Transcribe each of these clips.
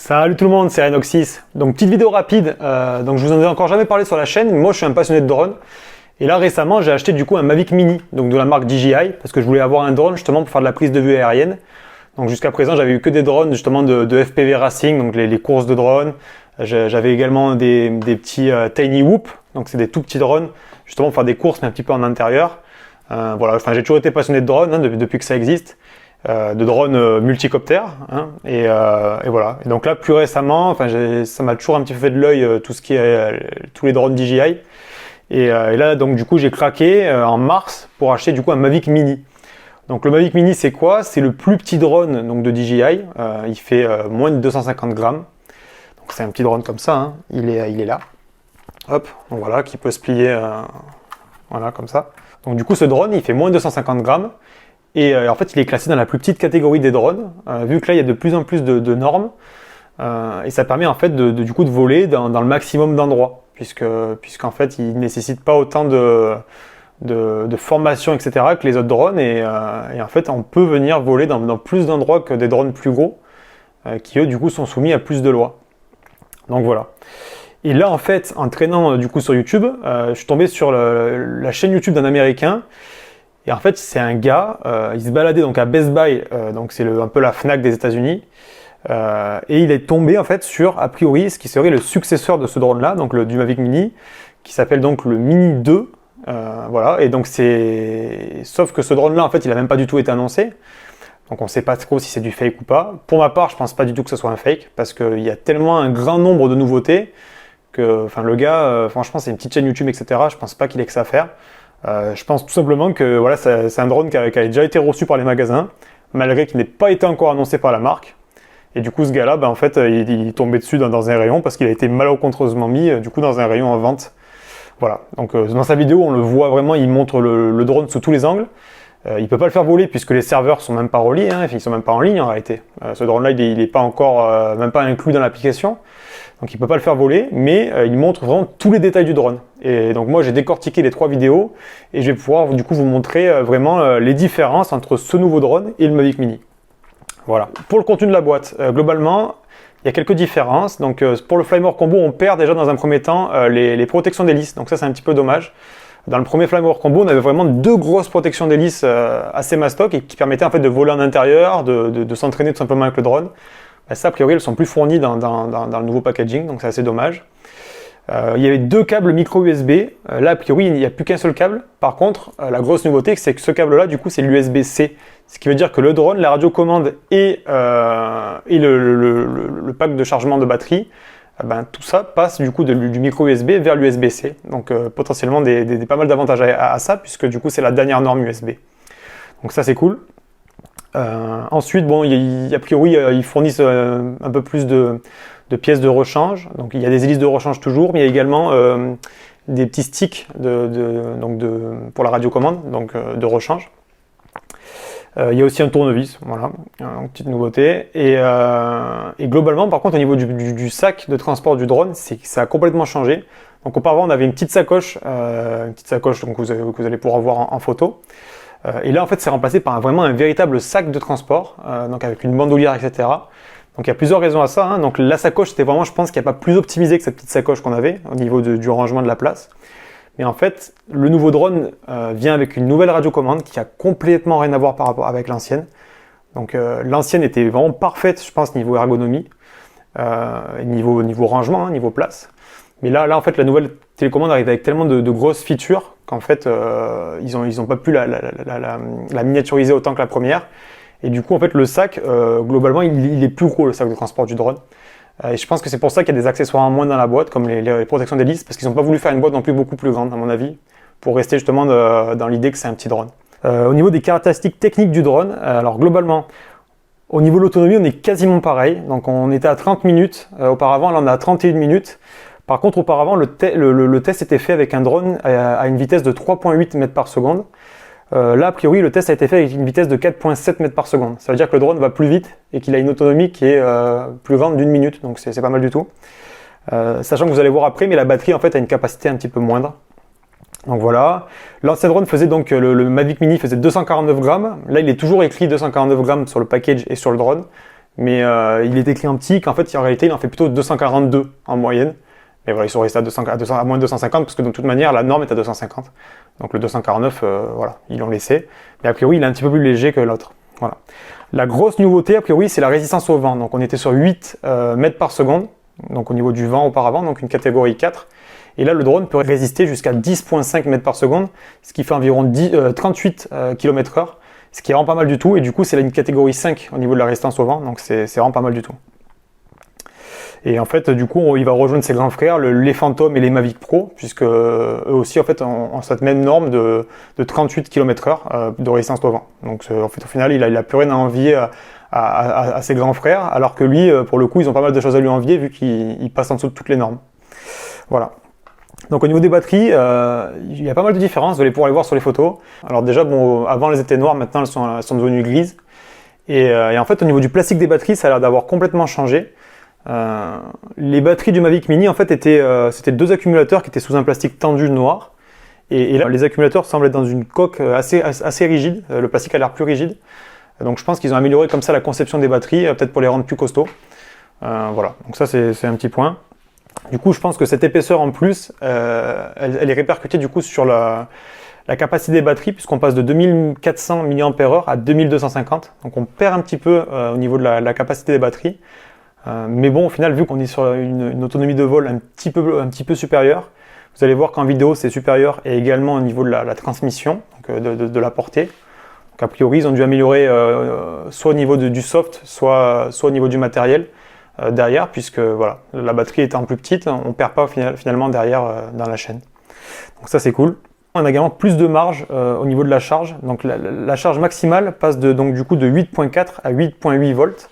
Salut tout le monde, c'est Renox6. Donc petite vidéo rapide, donc je vous en ai encore jamais parlé sur la chaîne, moi je suis un passionné de drone. Et là récemment j'ai acheté du coup un Mavic Mini, donc de la marque DJI, parce que je voulais avoir un drone justement pour faire de la prise de vue aérienne. Donc jusqu'à présent j'avais eu que des drones justement de FPV Racing, donc les courses de drones. J'avais également des petits Tiny Whoop, donc c'est des tout petits drones, justement pour faire des courses mais un petit peu en intérieur. Voilà, enfin j'ai toujours été passionné de drone depuis que ça existe. De drones multicoptères et voilà. Et donc là plus récemment, enfin ça m'a toujours un petit peu fait de l'œil tout ce qui est tous les drones DJI et là donc du coup j'ai craqué en mars pour acheter du coup un Mavic Mini. Donc le Mavic Mini c'est quoi? C'est le plus petit drone donc de DJI, il fait moins de 250 grammes. Donc c'est un petit drone comme ça, il est là. Hop, donc voilà, qui peut se plier voilà comme ça. Donc du coup ce drone il fait moins de 250 grammes. Et en fait, il est classé dans la plus petite catégorie des drones, vu que là, il y a de plus en plus de normes. Et ça permet en fait du coup de voler dans le maximum d'endroits, puisqu'en fait, il ne nécessite pas autant de formation, etc. que les autres drones. Et en fait, on peut venir voler dans plus d'endroits que des drones plus gros, qui eux, du coup, sont soumis à plus de lois. Donc voilà. Et là, en fait, en traînant du coup sur YouTube, je suis tombé sur la chaîne YouTube d'un Américain. Et en fait, c'est un gars, il se baladait donc à Best Buy, donc c'est un peu la Fnac des États-Unis, et il est tombé en fait sur, a priori, ce qui serait le successeur de ce drone-là, donc du Mavic Mini, qui s'appelle donc le Mini 2, voilà, et donc sauf que ce drone-là, en fait, il a même pas du tout été annoncé, donc on sait pas trop si c'est du fake ou pas. Pour ma part, je pense pas du tout que ce soit un fake, parce qu'il y a tellement un grand nombre de nouveautés, que, enfin, le gars, franchement, c'est une petite chaîne YouTube, etc., je pense pas qu'il ait que ça à faire. Je pense tout simplement que voilà, c'est un drone qui a déjà été reçu par les magasins, malgré qu'il n'ait pas été encore annoncé par la marque. Et du coup, ce gars-là, en fait, il est tombé dessus dans un rayon parce qu'il a été malencontreusement mis du coup dans un rayon en vente. Voilà. Donc dans sa vidéo, on le voit vraiment, il montre le drone sous tous les angles. Il peut pas le faire voler puisque les serveurs sont même pas reliés, ils sont même pas en ligne en réalité. Ce drone-là, il est pas encore, même pas inclus dans l'application. Donc il peut pas le faire voler, mais il montre vraiment tous les détails du drone. Et donc moi j'ai décortiqué les 3 vidéos et je vais pouvoir du coup vous montrer vraiment les différences entre ce nouveau drone et le Mavic Mini. Voilà. Pour le contenu de la boîte, globalement, il y a quelques différences. Donc pour le Flymore Combo, on perd déjà dans un premier temps les protections d'hélice. Donc ça c'est un petit peu dommage. Dans le premier Flymore Combo, on avait vraiment 2 grosses protections d'hélice assez mastoc et qui permettaient en fait de voler en intérieur, de s'entraîner tout simplement avec le drone. Ça, a priori, elles sont plus fournies dans le nouveau packaging, donc c'est assez dommage. Il y avait 2 câbles micro USB. Là, a priori, il n'y a plus qu'un seul câble. Par contre, la grosse nouveauté, c'est que ce câble-là, du coup, c'est l'USB-C. Ce qui veut dire que le drone, la radiocommande et le pack de chargement de batterie, tout ça passe du coup du micro USB vers l'USB-C. Donc potentiellement pas mal d'avantages à ça, puisque du coup, c'est la dernière norme USB. Donc ça, c'est cool. Ensuite, bon, a priori, ils fournissent un peu plus de pièces de rechange. Donc, il y a des hélices de rechange toujours, mais il y a également des petits sticks pour la radiocommande, donc de rechange. Il y a aussi un tournevis, voilà, une petite nouveauté. Et globalement, par contre, au niveau du sac de transport du drone, ça a complètement changé. Donc, auparavant, on avait une petite sacoche donc, que vous allez pouvoir voir en photo. Et là, en fait, c'est remplacé par vraiment un véritable sac de transport, donc avec une bandoulière, etc. Donc il y a plusieurs raisons à ça. Donc la sacoche, c'était vraiment, je pense, qu'il n'y a pas plus optimisé que cette petite sacoche qu'on avait au niveau du rangement de la place. Mais en fait, le nouveau drone vient avec une nouvelle radiocommande qui a complètement rien à voir par rapport avec l'ancienne. Donc l'ancienne était vraiment parfaite, je pense, niveau ergonomie, niveau rangement, niveau place. Mais là, en fait, la nouvelle télécommande arrive avec tellement de grosses features qu'en fait, ils ont pas pu la miniaturiser autant que la première. Et du coup, en fait, le sac, globalement, il est plus gros, le sac de transport du drone. Et je pense que c'est pour ça qu'il y a des accessoires en moins dans la boîte, comme les protections d'hélice, parce qu'ils n'ont pas voulu faire une boîte non plus beaucoup plus grande, à mon avis, pour rester justement dans l'idée que c'est un petit drone. Au niveau des caractéristiques techniques du drone, alors globalement, au niveau de l'autonomie, on est quasiment pareil. Donc on était à 30 minutes auparavant, là on est à 31 minutes. Par contre, auparavant, le test était fait avec un drone à une vitesse de 3,8 mètres par seconde. Là, a priori, le test a été fait avec une vitesse de 4,7 mètres par seconde. Ça veut dire que le drone va plus vite et qu'il a une autonomie qui est plus grande d'1 minute. Donc c'est pas mal du tout. Sachant que vous allez voir après, mais la batterie en fait a une capacité un petit peu moindre. Donc voilà. L'ancien drone faisait donc, le Mavic Mini faisait 249 grammes. Là, il est toujours écrit 249 grammes sur le package et sur le drone. mais il est écrit en petit qu'en fait en réalité il en fait plutôt 242 en moyenne. Mais voilà, ils sont restés à moins de 250 parce que de toute manière la norme est à 250. Donc le 249, voilà, ils l'ont laissé. Mais a priori il est un petit peu plus léger que l'autre. Voilà. La grosse nouveauté a priori c'est la résistance au vent. Donc on était sur 8 mètres par seconde, donc au niveau du vent auparavant, donc une catégorie 4. Et là le drone peut résister jusqu'à 10,5 mètres par seconde, ce qui fait environ 38 km/h. Ce qui est vraiment pas mal du tout, et du coup c'est une catégorie 5 au niveau de la résistance au vent, donc c'est vraiment pas mal du tout. Et en fait, du coup, il va rejoindre ses grands frères, les Phantom et les Mavic Pro, puisque eux aussi, en fait, ont cette même norme de 38 km/h de résistance au vent. Donc, en fait, au final, il a plus rien à envier à ses grands frères, alors que lui, pour le coup, ils ont pas mal de choses à lui envier, vu qu'il passe en dessous de toutes les normes. Voilà. Donc au niveau des batteries, il y a pas mal de différences, vous allez pouvoir les voir sur les photos. Alors déjà, bon, avant elles étaient noires, maintenant elles sont devenues grises. Et en fait, au niveau du plastique des batteries, ça a l'air d'avoir complètement changé. Les batteries du Mavic Mini, en fait, c'était 2 accumulateurs qui étaient sous un plastique tendu noir. Et là, les accumulateurs semblent être dans une coque assez rigide. Le plastique a l'air plus rigide. Donc je pense qu'ils ont amélioré comme ça la conception des batteries, peut-être pour les rendre plus costauds. Voilà, donc ça c'est un petit point. Du coup, je pense que cette épaisseur en plus, elle est répercutée du coup sur la capacité des batteries, puisqu'on passe de 2400 mAh à 2250. Donc on perd un petit peu au niveau de la capacité des batteries. Mais bon, au final, vu qu'on est sur une autonomie de vol un petit peu supérieure, vous allez voir qu'en vidéo c'est supérieur, et également au niveau de la transmission, donc de la portée. Donc a priori, ils ont dû améliorer soit au niveau du soft, soit au niveau du matériel. Derrière, puisque voilà, la batterie étant plus petite, on ne perd pas finalement derrière dans la chaîne. Donc ça c'est cool. On a également plus de marge au niveau de la charge. Donc la charge maximale passe donc du coup de 8.4 à 8.8 volts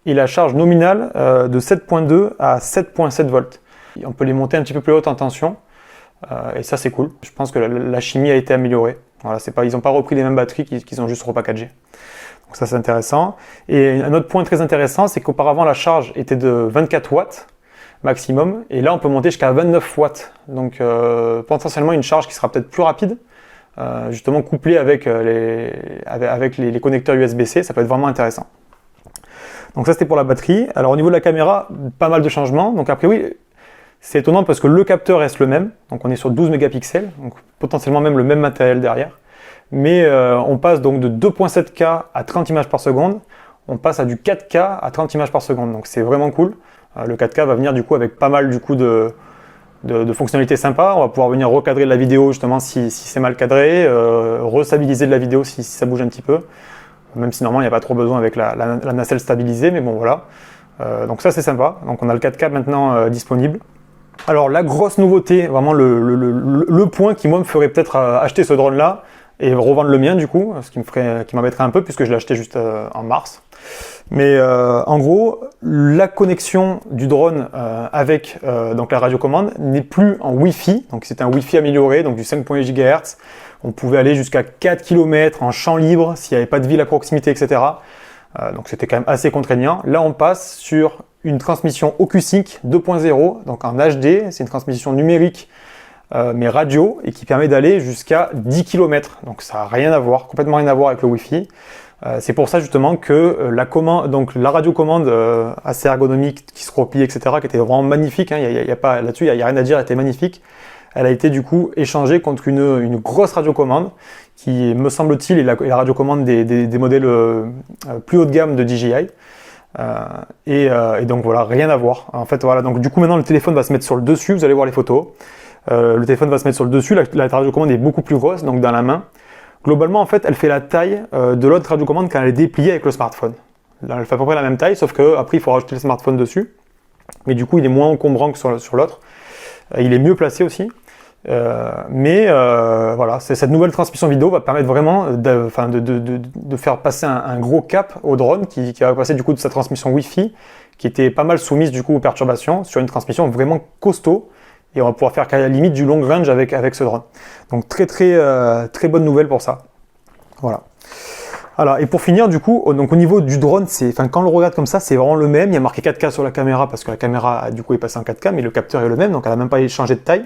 et la charge nominale de 7.2 à 7.7 volts. Et on peut les monter un petit peu plus haute en tension et ça c'est cool. Je pense que la chimie a été améliorée. Voilà, ils n'ont pas repris les mêmes batteries qu'ils ont juste repackagées. Donc ça c'est intéressant. Et un autre point très intéressant, c'est qu'auparavant la charge était de 24 watts maximum, et là on peut monter jusqu'à 29 watts. Donc potentiellement une charge qui sera peut-être plus rapide, justement couplée avec les connecteurs USB-C, ça peut être vraiment intéressant. Donc ça c'était pour la batterie. Alors au niveau de la caméra, pas mal de changements. Donc après oui, c'est étonnant parce que le capteur reste le même, donc on est sur 12 mégapixels, donc potentiellement même le même matériel derrière. Mais on passe donc de 2.7K à 30 images par seconde, on passe à du 4K à 30 images par seconde, donc c'est vraiment cool. Le 4K va venir du coup avec pas mal du coup de fonctionnalités sympas. On va pouvoir venir recadrer de la vidéo justement si c'est mal cadré, restabiliser de la vidéo si ça bouge un petit peu, même si normalement il n'y a pas trop besoin avec la nacelle stabilisée, mais bon voilà. Donc ça c'est sympa, donc on a le 4K maintenant disponible. Alors la grosse nouveauté, vraiment le point qui moi me ferait peut-être acheter ce drone là, et revendre le mien du coup, ce qui m'embêterait un peu puisque je l'ai acheté juste en mars. Mais en gros, la connexion du drone avec donc la radiocommande n'est plus en Wi-Fi, donc c'est un Wi-Fi amélioré, donc du 5.8 GHz. On pouvait aller jusqu'à 4 km en champ libre s'il n'y avait pas de ville à proximité, etc. Donc c'était quand même assez contraignant. Là on passe sur une transmission OcuSync 2.0, donc en HD, c'est une transmission numérique mais radio, et qui permet d'aller jusqu'à 10 km. Donc ça n'a rien à voir, complètement rien à voir avec le Wi-Fi. C'est pour ça justement que la radiocommande assez ergonomique qui se replie, etc., qui était vraiment magnifique, hein, là-dessus il n'y a rien à dire, elle était magnifique. Elle a été du coup échangée contre une grosse radiocommande qui, me semble-t-il, est la radiocommande des modèles plus haut de gamme de DJI. Et donc voilà, rien à voir. En fait voilà, donc du coup maintenant le téléphone va se mettre sur le dessus, vous allez voir les photos. Le téléphone va se mettre sur le dessus, la radiocommande est beaucoup plus grosse, donc dans la main. Globalement, en fait, elle fait la taille de l'autre radiocommande quand elle est dépliée avec le smartphone. Là, elle fait à peu près la même taille, sauf qu'après, il faut rajouter le smartphone dessus. Mais du coup, il est moins encombrant que sur l'autre. Il est mieux placé aussi. Voilà, cette nouvelle transmission vidéo va permettre vraiment de faire passer un gros cap au drone qui va passer du coup de sa transmission Wi-Fi, qui était pas mal soumise du coup aux perturbations, sur une transmission vraiment costaud. Et on va pouvoir faire à la limite du long range avec ce drone. Donc très bonne nouvelle pour ça. Voilà. Alors, et pour finir, du coup, donc au niveau du drone, quand on le regarde comme ça, c'est vraiment le même. Il y a marqué 4K sur la caméra parce que la caméra du coup est passée en 4K, mais le capteur est le même, donc elle n'a même pas changé de taille.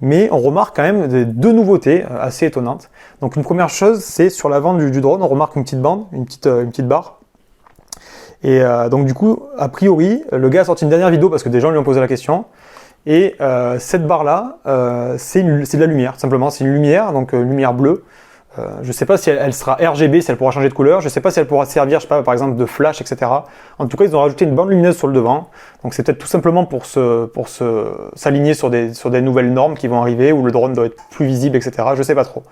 Mais on remarque quand même deux nouveautés assez étonnantes. Donc une première chose, c'est sur l'avant du drone, on remarque une petite bande, une petite barre. Et donc du coup, a priori, le gars a sorti une dernière vidéo parce que des gens lui ont posé la question. Et cette barre-là, c'est de la lumière, simplement. C'est une lumière, donc lumière bleue. Je ne sais pas si elle sera RGB, si elle pourra changer de couleur. Je ne sais pas si elle pourra servir, je sais pas, par exemple, de flash, etc. En tout cas, ils ont rajouté une bande lumineuse sur le devant. Donc c'est peut-être tout simplement pour s'aligner sur des nouvelles normes qui vont arriver, où le drone doit être plus visible, etc. Je ne sais pas trop.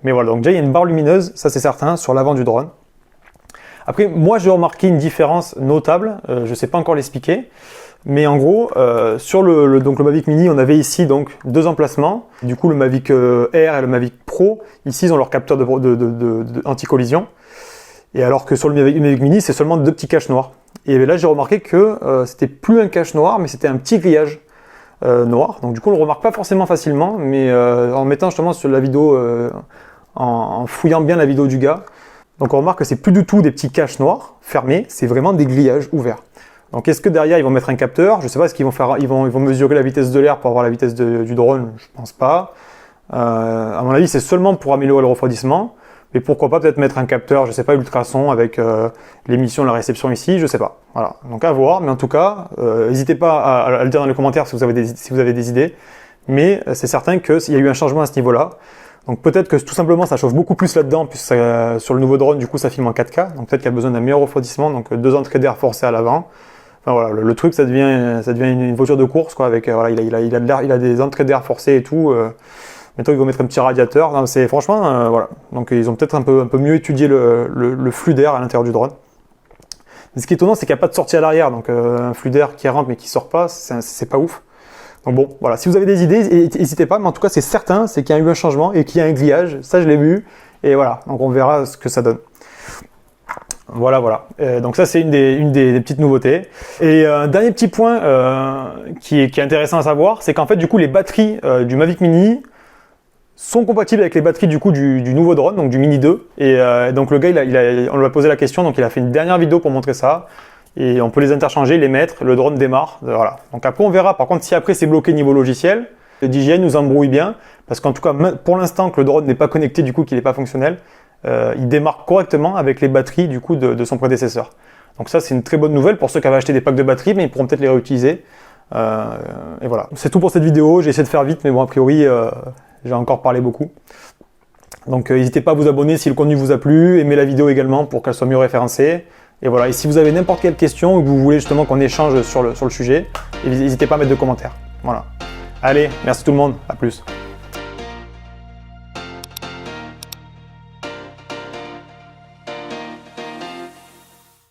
Mais voilà, donc déjà, il y a une barre lumineuse, ça c'est certain, sur l'avant du drone. Après, moi, j'ai remarqué une différence notable. Je ne sais pas encore l'expliquer. Mais en gros, sur donc le Mavic Mini, on avait ici donc deux emplacements. Du coup, le Mavic Air et le Mavic Pro, ici, ils ont leur capteur de anti-collision. Et alors que sur le Mavic Mini, c'est seulement deux petits caches noirs. Et là, j'ai remarqué que c'était plus un cache noir, mais c'était un petit grillage noir. Donc du coup, on le remarque pas forcément facilement, mais en mettant justement sur la vidéo, en fouillant bien la vidéo du gars, donc on remarque que c'est plus du tout des petits caches noirs fermés, c'est vraiment des grillages ouverts. Donc est-ce que derrière ils vont mettre un capteur? Je sais pas, est-ce qu'ils vont faire, ils vont mesurer la vitesse de l'air pour avoir la vitesse du drone? Je pense pas. À mon avis, c'est seulement pour améliorer le refroidissement. Mais pourquoi pas peut-être mettre un capteur, je sais pas, ultrason avec l'émission, la réception ici, je sais pas. Voilà, donc à voir. Mais en tout cas, n'hésitez pas à le dire dans les commentaires si vous avez des idées. Mais c'est certain qu'il y a eu un changement à ce niveau-là. Donc peut-être que tout simplement ça chauffe beaucoup plus là-dedans, puisque sur le nouveau drone, du coup, ça filme en 4K. Donc peut-être qu'il y a besoin d'un meilleur refroidissement, donc deux entrées d'air forcées à l'avant. Enfin voilà, le truc, ça devient une voiture de course, quoi. Avec voilà, il a des entrées d'air forcées et tout. Maintenant, ils vont mettre un petit radiateur. Non, c'est franchement, voilà. Donc ils ont peut-être un peu mieux étudié le flux d'air à l'intérieur du drone. Mais ce qui est étonnant, c'est qu'il n'y a pas de sortie à l'arrière. Donc un flux d'air qui rentre mais qui sort pas, c'est pas ouf. Donc bon, voilà. Si vous avez des idées, n'hésitez pas. Mais en tout cas, c'est certain, c'est qu'il y a eu un changement et qu'il y a un grillage. Ça, je l'ai vu. Et voilà. Donc on verra ce que ça donne. Voilà. Donc ça, c'est une des petites nouveautés. Et un dernier petit point qui est intéressant à savoir, c'est qu'en fait, du coup, les batteries du Mavic Mini sont compatibles avec les batteries du coup du nouveau drone, donc du Mini 2. Et donc le gars, on lui a posé la question, donc il a fait une dernière vidéo pour montrer ça. Et on peut les interchanger, les mettre, le drone démarre. Voilà. Donc après, on verra. Par contre, si après c'est bloqué niveau logiciel, le DJI nous embrouille bien, parce qu'en tout cas, pour l'instant que le drone n'est pas connecté, du coup, qu'il n'est pas fonctionnel, il démarre correctement avec les batteries du coup de son prédécesseur. Donc ça, c'est une très bonne nouvelle pour ceux qui avaient acheté des packs de batteries, mais ils pourront peut-être les réutiliser. Et voilà. C'est tout pour cette vidéo. J'ai essayé de faire vite, mais bon, a priori, j'ai encore parlé beaucoup. Donc n'hésitez pas à vous abonner si le contenu vous a plu, aimez la vidéo également pour qu'elle soit mieux référencée. Et voilà, et si vous avez n'importe quelle question ou que vous voulez justement qu'on échange sur le sujet, n'hésitez pas à mettre de commentaires. Voilà. Allez, merci tout le monde, à plus.